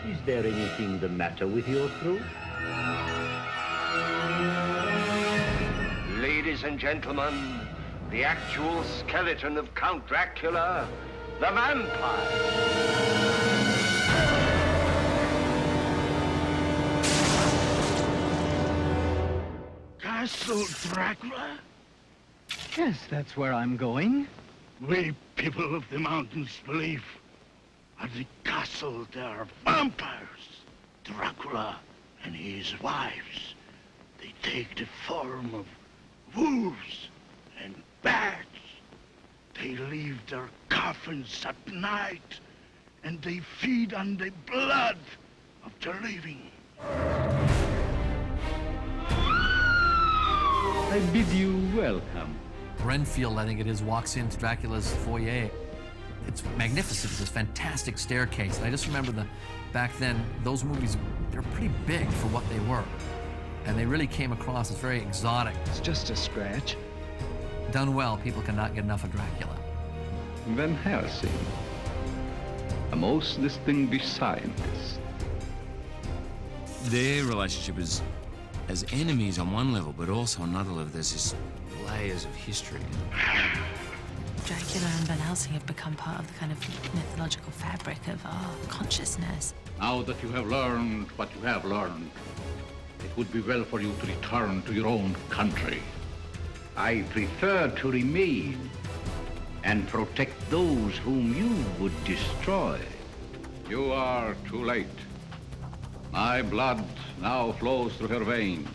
Is there anything the matter with your throat? Ladies and gentlemen, the actual skeleton of Count Dracula, the vampire. Castle Dracula? Yes, that's where I'm going. We people of the mountains believe at the castle there are vampires. Dracula and his wives, they take the form of wolves and bats. They leave their coffins at night and they feed on the blood of the living. I bid you welcome. Renfield, I think it is, walks into Dracula's foyer. It's magnificent. It's this fantastic staircase. And I just remember back then, those movies, they're pretty big for what they were. And they really came across as very exotic. It's just a scratch. Done well, people cannot get enough of Dracula. Van Helsing, a most distinguished scientist. Their relationship is as enemies on one level, but also on another level, there's this layers of history. Dracula and Van Helsing have become part of the kind of mythological fabric of our consciousness. Now that you have learned what you have learned, it would be well for you to return to your own country. I prefer to remain and protect those whom you would destroy. You are too late. My blood now flows through her veins.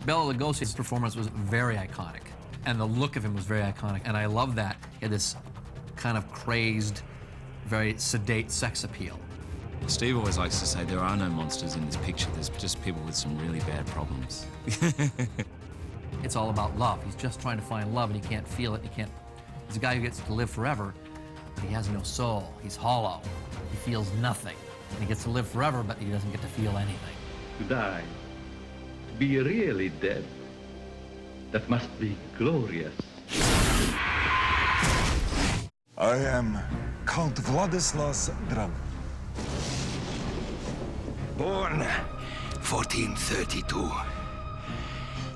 Bela Lugosi's performance was very iconic, and the look of him was very iconic, and I love that. He had this kind of crazed, very sedate sex appeal. Steve always likes to say there are no monsters in this picture, there's just people with some really bad problems. It's all about love. He's just trying to find love, and he can't feel it. He's a guy who gets to live forever, but he has no soul. He's hollow. He feels nothing. And he gets to live forever, but he doesn't get to feel anything. To die, to be really dead, that must be glorious. I am Count Władysław Dracula. Born 1432.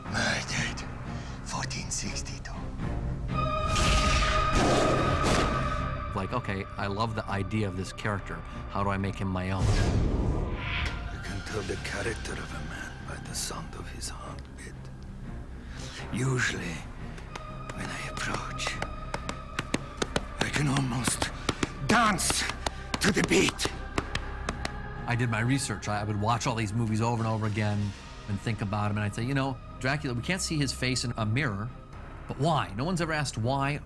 Murdered 1462. Like, okay, I love the idea of this character. How do I make him my own? You can tell the character of a man by the sound of his heartbeat. Usually, when I approach, I can almost dance to the beat. I did my research. I would watch all these movies over and over again and think about him, and I'd say, you know, Dracula, we can't see his face in a mirror, but why? No one's ever asked why,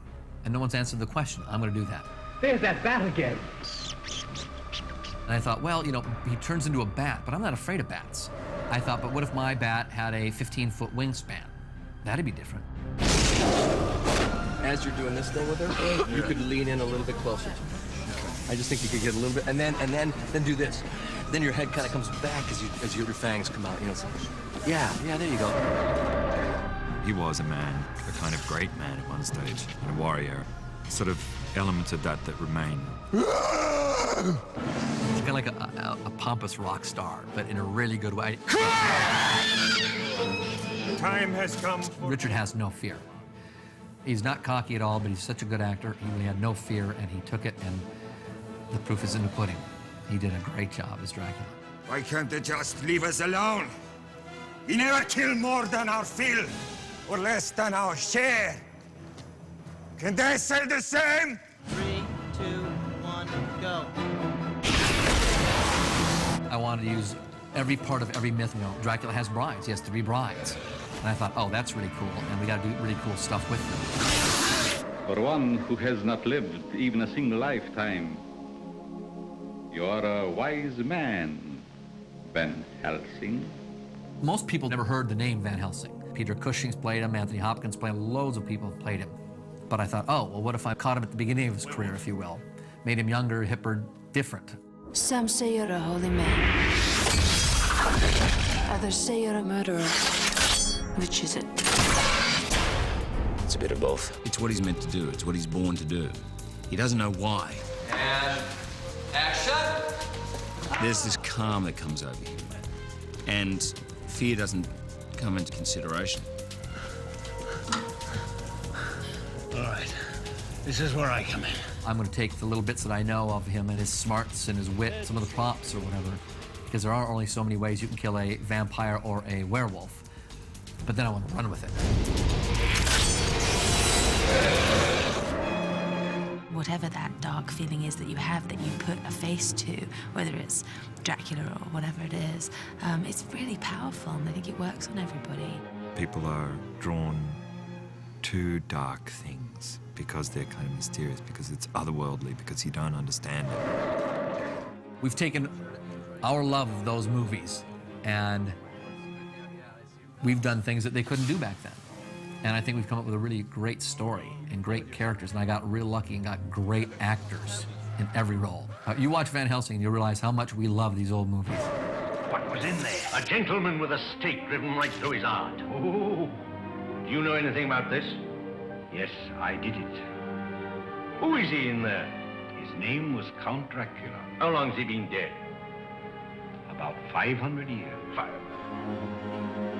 and no one's answered the question. I'm gonna do that. There's that bat again. And I thought, well, you know, he turns into a bat, but I'm not afraid of bats. I thought, but what if my bat had a 15-foot wingspan? That'd be different. As you're doing this thing with her, you could lean in a little bit closer to her. I just think you could get a little bit, and then do this. Then your head kind of comes back as your fangs come out. You know, it's like, yeah, there you go. He was a man, a kind of great man at one stage, and a warrior. Sort of elements of that remain. He's kind of like a pompous rock star, but in a really good way. Time has come. Richard has no fear. He's not cocky at all, but he's such a good actor. He really had no fear, and he took it, and the proof is in the pudding. He did a great job as Dracula. Why can't they just leave us alone? We never kill more than our fill, or less than our share. Can they say the same? 3, 2, 1, go. I wanted to use every part of every myth. You know, Dracula has brides. He has 3 brides. And I thought, oh, that's really cool, and we got to do really cool stuff with them. For one who has not lived even a single lifetime, you are a wise man, Van Helsing. Most people never heard the name Van Helsing. Peter Cushing's played him, Anthony Hopkins played him, loads of people have played him. But I thought, oh, well, what if I caught him at the beginning of his career, if you will? Made him younger, hipper, different. Some say you're a holy man. Others say you're a murderer. Which is it? It's a bit of both. It's what he's meant to do. It's what he's born to do. He doesn't know why. And action! There's this calm that comes over him, and fear doesn't come into consideration. All right, this is where I come in. I'm going to take the little bits that I know of him and his smarts and his wit, some of the props or whatever, because there are only so many ways you can kill a vampire or a werewolf. But then I want to run with it. Whatever that dark feeling is that you have that you put a face to, whether it's Dracula or whatever it is, it's really powerful, and I think it works on everybody. People are drawn to dark things because they're kind of mysterious, because it's otherworldly, because you don't understand it. We've taken our love of those movies and we've done things that they couldn't do back then. And I think we've come up with a really great story and great characters, and I got real lucky and got great actors in every role. You watch Van Helsing and you realize how much we love these old movies. What was in there? A gentleman with a stake driven right through his heart. Oh, do you know anything about this? Yes, I did it. Who is he in there? His name was Count Dracula. How long's he been dead? About 500 years. 500.